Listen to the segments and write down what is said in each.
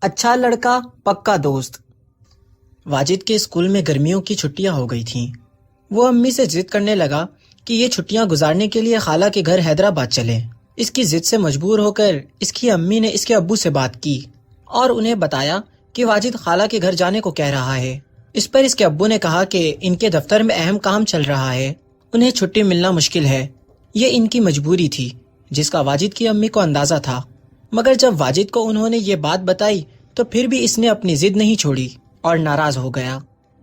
اچھا لڑکا پکا دوست۔ واجد کے اسکول میں گرمیوں کی چھٹیاں ہو گئی تھیں۔ وہ امی سے ضد کرنے لگا کہ یہ چھٹیاں گزارنے کے لیے خالہ کے گھر حیدرآباد چلے۔ اس کی ضد سے مجبور ہو کر اس کی امی نے اس کے ابو سے بات کی اور انہیں بتایا کہ واجد خالہ کے گھر جانے کو کہہ رہا ہے۔ اس پر اس کے ابو نے کہا کہ ان کے دفتر میں اہم کام چل رہا ہے، انہیں چھٹی ملنا مشکل ہے۔ یہ ان کی مجبوری تھی جس کا واجد کی امی کو اندازہ تھا، مگر جب واجد کو انہوں نے یہ بات بتائی تو پھر بھی اس نے اپنی ضد نہیں چھوڑی اور ناراض ہو گیا۔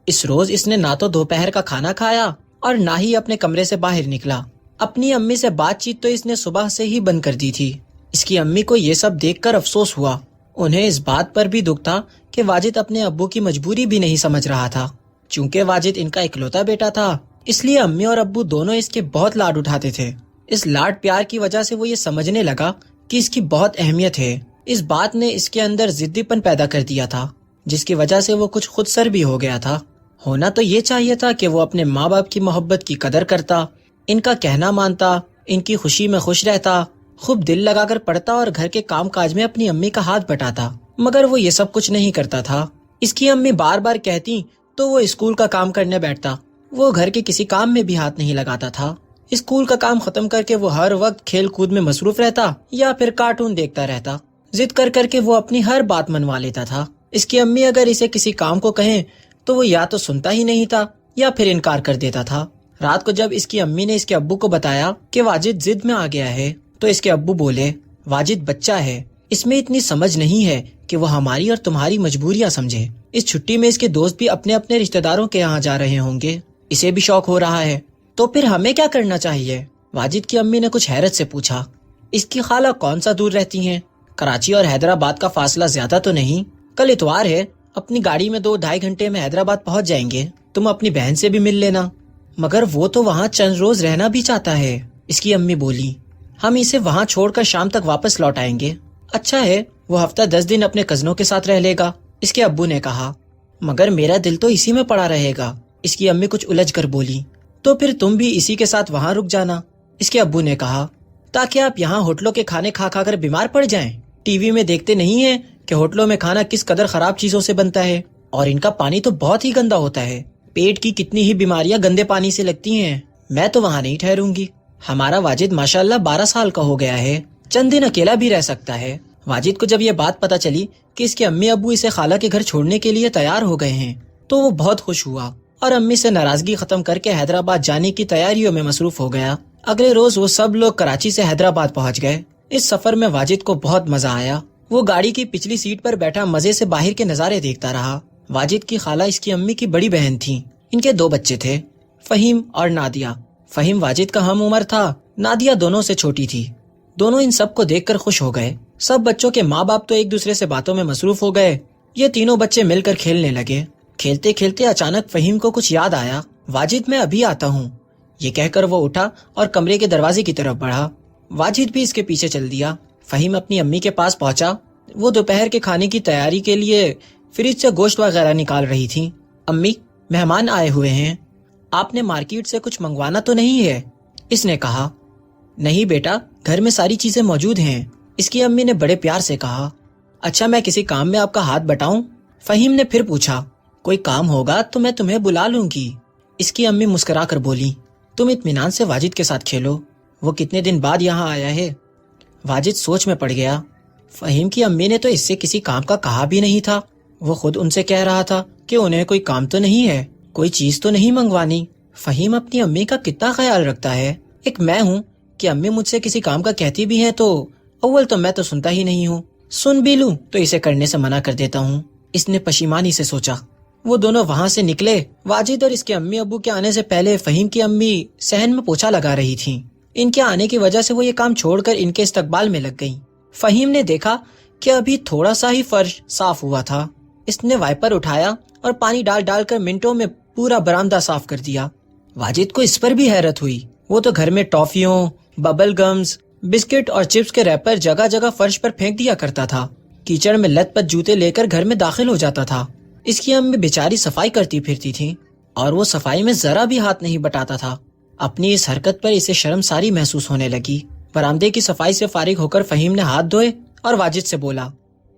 اس روز اس نے نہ تو دوپہر کا کھانا کھایا اور نہ ہی اپنے کمرے سے باہر نکلا۔ اپنی امی سے بات چیت تو اس نے صبح سے ہی بند کر دی تھی۔ اس کی امی کو یہ سب دیکھ کر افسوس ہوا۔ انہیں اس بات پر بھی دکھ تھا کہ واجد اپنے ابو کی مجبوری بھی نہیں سمجھ رہا تھا۔ چونکہ واجد ان کا اکلوتا بیٹا تھا، اس لیے امی اور ابو دونوں اس کے بہت لاڈ اٹھاتے تھے۔ اس لاڈ پیار کی وجہ سے وہ یہ سمجھنے لگا کہ اس کی بہت اہمیت ہے۔ اس بات نے اس کے اندر ضدی پن پیدا کر دیا تھا، جس کی وجہ سے وہ کچھ خود سر بھی ہو گیا تھا۔ ہونا تو یہ چاہیے تھا کہ وہ اپنے ماں باپ کی محبت کی قدر کرتا، ان کا کہنا مانتا، ان کی خوشی میں خوش رہتا، خوب دل لگا کر پڑھتا اور گھر کے کام کاج میں اپنی امی کا ہاتھ بٹاتا، مگر وہ یہ سب کچھ نہیں کرتا تھا۔ اس کی امی بار بار کہتی تو وہ اسکول کا کام کرنے بیٹھتا۔ وہ گھر کے کسی کام میں بھی ہاتھ نہیں لگاتا تھا۔ اسکول کا کام ختم کر کے وہ ہر وقت کھیل کود میں مصروف رہتا یا پھر کارٹون دیکھتا رہتا۔ ضد کر کر کے وہ اپنی ہر بات منوا لیتا تھا۔ اس کی امی اگر اسے کسی کام کو کہیں تو وہ یا تو سنتا ہی نہیں تھا یا پھر انکار کر دیتا تھا۔ رات کو جب اس کی امی نے اس کے ابو کو بتایا کہ واجد ضد میں آ گیا ہے تو اس کے ابو بولے، واجد بچہ ہے، اس میں اتنی سمجھ نہیں ہے کہ وہ ہماری اور تمہاری مجبوریاں سمجھے۔ اس چھٹی میں اس کے دوست بھی اپنے اپنے رشتہ داروں کے یہاں جا رہے ہوں گے، اسے بھی شوق ہو رہا ہے، تو پھر ہمیں کیا کرنا چاہیے؟ واجد کی امی نے کچھ حیرت سے پوچھا۔ اس کی خالہ کون سا دور رہتی ہیں؟ کراچی اور حیدرآباد کا فاصلہ زیادہ تو نہیں؟ کل اتوار ہے، اپنی گاڑی میں 2-2.5 گھنٹے میں حیدرآباد پہنچ جائیں گے، تم اپنی بہن سے بھی مل لینا۔ مگر وہ تو وہاں چند روز رہنا بھی چاہتا ہے، اس کی امی بولی۔ ہم اسے وہاں چھوڑ کر شام تک واپس لوٹ آئیں گے۔ اچھا ہے، وہ ہفتہ 10 دن اپنے کزنوں کے ساتھ رہ لے گا، اس کے ابو نے کہا۔ مگر میرا دل تو اسی میں پڑا رہے گا، اس کی امی کچھ الجھ کر بولی۔ تو پھر تم بھی اسی کے ساتھ وہاں رک جانا، اس کے ابو نے کہا، تاکہ آپ یہاں ہوٹلوں کے کھانے کھا کھا کر بیمار پڑ جائیں۔ ٹی وی میں دیکھتے نہیں ہیں کہ ہوٹلوں میں کھانا کس قدر خراب چیزوں سے بنتا ہے، اور ان کا پانی تو بہت ہی گندا ہوتا ہے۔ پیٹ کی کتنی ہی بیماریاں گندے پانی سے لگتی ہیں۔ میں تو وہاں نہیں ٹھہروں گی۔ ہمارا واجد ماشاءاللہ 12 سال کا ہو گیا ہے، چند دن اکیلا بھی رہ سکتا ہے۔ واجد کو جب یہ بات پتہ چلی کہ اس کے امی ابو اسے خالہ کے گھر چھوڑنے کے لیے تیار ہو گئے ہیں تو وہ بہت خوش ہوا اور امی سے ناراضگی ختم کر کے حیدرآباد جانے کی تیاریوں میں مصروف ہو گیا۔ اگلے روز وہ سب لوگ کراچی سے حیدرآباد پہنچ گئے۔ اس سفر میں واجد کو بہت مزہ آیا۔ وہ گاڑی کی پچھلی سیٹ پر بیٹھا مزے سے باہر کے نظارے دیکھتا رہا۔ واجد کی خالہ اس کی امی کی بڑی بہن تھی۔ ان کے 2 بچے تھے، فہیم اور نادیہ۔ فہیم واجد کا ہم عمر تھا، نادیہ دونوں سے چھوٹی تھی۔ دونوں ان سب کو دیکھ کر خوش ہو گئے۔ سب بچوں کے ماں باپ تو ایک دوسرے سے باتوں میں مصروف ہو گئے۔ یہ تینوں بچے مل کر کھیلنے لگے۔ کھیلتے کھیلتے اچانک فہیم کو کچھ یاد آیا۔ واجد میں ابھی آتا ہوں، یہ کہہ کر وہ اٹھا اور کمرے کے دروازے کی طرف بڑھا۔ واجد بھی اس کے پیچھے چل دیا۔ فہیم اپنی امی کے پاس پہنچا۔ وہ دوپہر کے کھانے کی تیاری کے لیے فریج سے گوشت وغیرہ نکال رہی تھی۔ امی، مہمان آئے ہوئے ہیں، آپ نے مارکیٹ سے کچھ منگوانا تو نہیں ہے؟ اس نے کہا۔ نہیں بیٹا، گھر میں ساری چیزیں موجود ہیں، اس کی امی نے بڑے پیار سے کہا۔ اچھا، میں کسی کام میں آپ کا ہاتھ بٹاؤں؟ فہیم نے پھر پوچھا۔ کوئی کام ہوگا تو میں تمہیں بلا لوں گی، اس کی امی مسکرا کر بولی۔ تم اطمینان سے واجد کے ساتھ کھیلو، وہ کتنے دن بعد یہاں آیا ہے۔ واجد سوچ میں پڑ گیا۔ فہیم کی امی نے تو اس سے کسی کام کا کہا بھی نہیں تھا۔ وہ خود ان سے کہہ رہا تھا کہ انہیں کوئی کام تو نہیں ہے، کوئی چیز تو نہیں منگوانی۔ فہیم اپنی امی کا کتنا خیال رکھتا ہے۔ ایک میں ہوں کہ امی مجھ سے کسی کام کا کہتی بھی ہیں تو اول تو میں تو سنتا ہی نہیں ہوں، سن بھی لوں تو اسے کرنے سے منع کر دیتا ہوں، اس نے پشیمانی سے سوچا۔ وہ دونوں وہاں سے نکلے۔ واجد اور اس کے امی ابو کے آنے سے پہلے فہیم کی امی صحن میں پوچھا لگا رہی تھیں۔ ان کے آنے کی وجہ سے وہ یہ کام چھوڑ کر ان کے استقبال میں لگ گئیں۔ فہیم نے دیکھا کہ ابھی تھوڑا سا ہی فرش صاف ہوا تھا۔ اس نے وائپر اٹھایا اور پانی ڈال ڈال کر منٹوں میں پورا برآمدہ صاف کر دیا۔ واجد کو اس پر بھی حیرت ہوئی۔ وہ تو گھر میں ٹافیوں، ببل گمز، بسکٹ اور چپس کے ریپر جگہ جگہ فرش پر پھینک دیا کرتا تھا۔ کیچڑ میں لت پت جوتے لے کر گھر میں داخل ہو جاتا تھا۔ اس کی امی بیچاری صفائی کرتی پھرتی تھی اور وہ صفائی میں ذرا بھی ہاتھ نہیں بٹاتا تھا۔ اپنی اس حرکت پر اسے شرمساری محسوس ہونے لگی۔ برآمدے کی صفائی سے فارغ ہو کر فہیم نے ہاتھ دھوئے اور واجد سے بولا،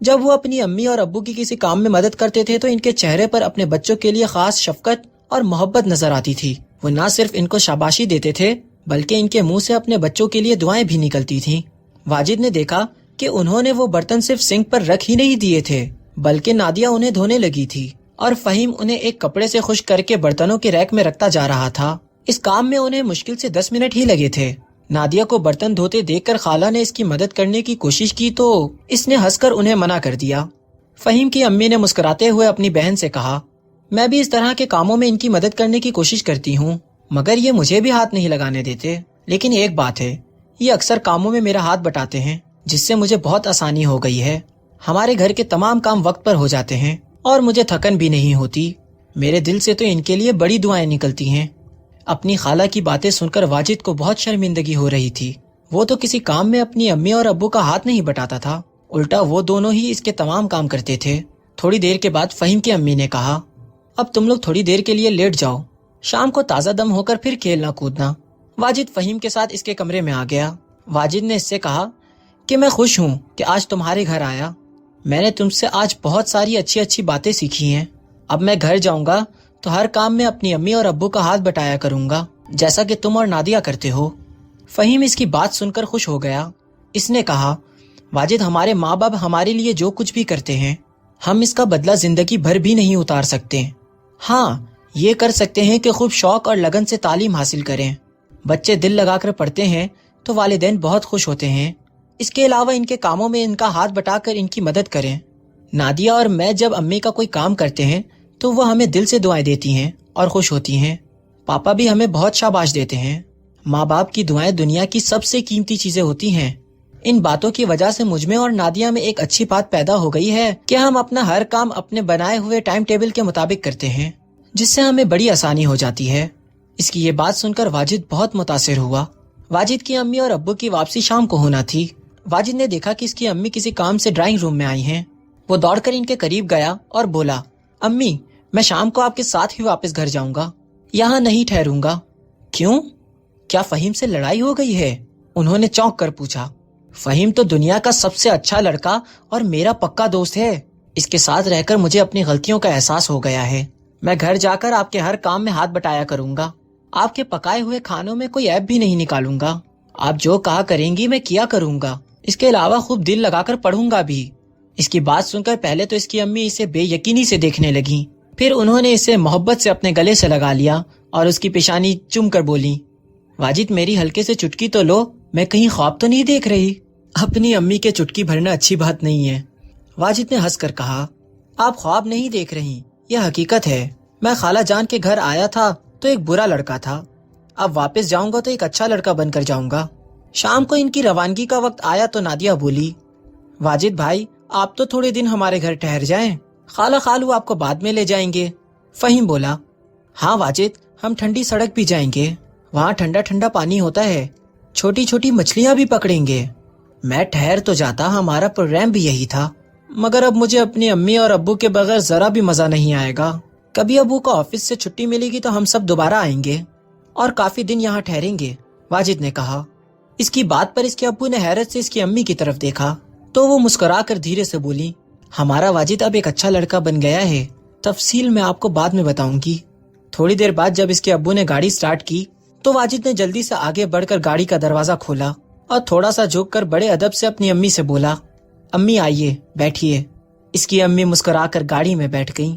جب وہ اپنی امی اور ابو کی کسی کام میں مدد کرتے تھے تو ان کے چہرے پر اپنے بچوں کے لیے خاص شفقت اور محبت نظر آتی تھی۔ وہ نہ صرف ان کو شاباشی دیتے تھے بلکہ ان کے منہ سے اپنے بچوں کے لیے دعائیں بھی نکلتی تھیں۔ واجد نے دیکھا کہ انہوں نے وہ برتن صرف سنک پر رکھ ہی نہیں دیے تھے بلکہ نادیہ انہیں دھونے لگی تھی اور فہیم انہیں ایک کپڑے سے خشک کر کے برتنوں کے ریک میں رکھتا جا رہا تھا۔ اس کام میں انہیں مشکل سے 10 منٹ ہی لگے تھے۔ نادیہ کو برتن دھوتے دیکھ کر خالہ نے اس کی مدد کرنے کی کوشش کی تو اس نے ہنس کر انہیں منع کر دیا۔ فہیم کی امی نے مسکراتے ہوئے اپنی بہن سے کہا، میں بھی اس طرح کے کاموں میں ان کی مدد کرنے کی کوشش کرتی ہوں مگر یہ مجھے بھی ہاتھ نہیں لگانے دیتے، لیکن ایک بات ہے، یہ اکثر کاموں میں میرا ہاتھ بٹاتے ہیں جس سے مجھے بہت آسانی ہو گئی ہے۔ ہمارے گھر کے تمام کام وقت پر ہو جاتے ہیں اور مجھے تھکن بھی نہیں ہوتی۔ میرے دل سے تو ان کے لیے بڑی دعائیں نکلتی ہیں۔ اپنی خالہ کی باتیں سن کر واجد کو بہت شرمندگی ہو رہی تھی۔ وہ تو کسی کام میں اپنی امی اور ابو کا ہاتھ نہیں بٹاتا تھا، الٹا وہ دونوں ہی اس کے تمام کام کرتے تھے۔ تھوڑی دیر کے بعد فہیم کی امی نے کہا، اب تم لوگ تھوڑی دیر کے لیے لیٹ جاؤ، شام کو تازہ دم ہو کر پھر کھیلنا کودنا۔ واجد فہیم کے ساتھ اس کے کمرے میں آ گیا۔ واجد نے اس سے کہا کہ میں خوش ہوں کہ آج تمہارے گھر آیا۔ میں نے تم سے آج بہت ساری اچھی باتیں سیکھی ہیں۔ اب میں گھر جاؤں گا تو ہر کام میں اپنی امی اور ابو کا ہاتھ بٹایا کروں گا جیسا کہ تم اور نادیہ کرتے ہو۔ فہیم اس کی بات سن کر خوش ہو گیا۔ اس نے کہا، واجد ہمارے ماں باپ ہمارے لیے جو کچھ بھی کرتے ہیں ہم اس کا بدلہ زندگی بھر بھی نہیں اتار سکتے۔ ہاں، یہ کر سکتے ہیں کہ خوب شوق اور لگن سے تعلیم حاصل کریں۔ بچے دل لگا کر پڑھتے ہیں تو والدین بہت خوش ہوتے ہیں۔ اس کے علاوہ ان کے کاموں میں ان کا ہاتھ بٹا کر ان کی مدد کریں۔ نادیہ اور میں جب امی کا کوئی کام کرتے ہیں تو وہ ہمیں دل سے دعائیں دیتی ہیں اور خوش ہوتی ہیں۔ پاپا بھی ہمیں بہت شاباش دیتے ہیں۔ ماں باپ کی دعائیں دنیا کی سب سے قیمتی چیزیں ہوتی ہیں۔ ان باتوں کی وجہ سے مجھ میں اور نادیہ میں ایک اچھی بات پیدا ہو گئی ہے کہ ہم اپنا ہر کام اپنے بنائے ہوئے ٹائم ٹیبل کے مطابق کرتے ہیں، جس سے ہمیں بڑی آسانی ہو جاتی ہے۔ اس کی یہ بات سن کر واجد بہت متاثر ہوا۔ واجد کی امی اور ابو کی واپسی شام کو ہونا تھی۔ واجد نے دیکھا کہ اس کی امی کسی کام سے ڈرائنگ روم میں آئی ہیں۔ وہ دوڑ کر ان کے قریب گیا اور بولا، امی میں شام کو آپ کے ساتھ ہی واپس گھر جاؤں گا، یہاں نہیں ٹھہروں گا۔ کیوں؟ کیا فہیم سے لڑائی ہو گئی ہے؟ انہوں نے چونک کر پوچھا۔ فہیم تو دنیا کا سب سے اچھا لڑکا اور میرا پکا دوست ہے۔ اس کے ساتھ رہ کر مجھے اپنی غلطیوں کا احساس ہو گیا ہے۔ میں گھر جا کر آپ کے ہر کام میں ہاتھ بٹایا کروں گا۔ آپ کے پکائے ہوئے کھانوں میں کوئی عیب بھی نہیں نکالوں گا۔ آپ جو کہا کریں گی میں کیا کروں گا۔ اس کے علاوہ خوب دل لگا کر پڑھوں گا بھی۔ اس کی بات سن کر پہلے تو اس کی امی اسے بے یقینی سے دیکھنے لگیں، پھر انہوں نے اسے محبت سے اپنے گلے سے لگا لیا اور اس کی پیشانی چوم کر بولی، واجد میری ہلکے سے چٹکی تو لو، میں کہیں خواب تو نہیں دیکھ رہی؟ اپنی امی کے چٹکی بھرنا اچھی بات نہیں ہے۔ واجد نے ہنس کر کہا، آپ خواب نہیں دیکھ رہی، یہ حقیقت ہے۔ میں خالہ جان کے گھر آیا تھا تو ایک برا لڑکا تھا، اب واپس جاؤں گا تو ایک اچھا لڑکا بن کر جاؤں گا۔ شام کو ان کی روانگی کا وقت آیا تو نادیہ بولی، واجد بھائی آپ تو تھوڑے دن ہمارے گھر ٹھہر جائیں، خالہ خالو آپ کو بعد میں لے جائیں گے۔ فہیم بولا، ہاں واجد ہم ٹھنڈی سڑک بھی جائیں گے، وہاں ٹھنڈا ٹھنڈا پانی ہوتا ہے، چھوٹی چھوٹی مچھلیاں بھی پکڑیں گے۔ میں ٹھہر تو جاتا، ہمارا پروگرام بھی یہی تھا، مگر اب مجھے اپنی امی اور ابو کے بغیر ذرا بھی مزہ نہیں آئے گا۔ کبھی ابو کو آفس سے چھٹی ملے گی تو ہم سب دوبارہ آئیں گے اور کافی دن یہاں ٹھہریں گے، واجد نے کہا۔ اس کی بات پر اس کے ابو نے حیرت سے اس کی امی کی طرف دیکھا تو وہ مسکرا کر دھیرے سے بولی، ہمارا واجد اب ایک اچھا لڑکا بن گیا ہے، تفصیل میں آپ کو بعد میں بتاؤں گی۔ تھوڑی دیر بعد جب اس کے ابو نے گاڑی سٹارٹ کی تو واجد نے جلدی سے آگے بڑھ کر گاڑی کا دروازہ کھولا اور تھوڑا سا جھک کر بڑے ادب سے اپنی امی سے بولا، امی آئیے بیٹھیے۔ اس کی امی مسکرا کر گاڑی میں بیٹھ گئیں۔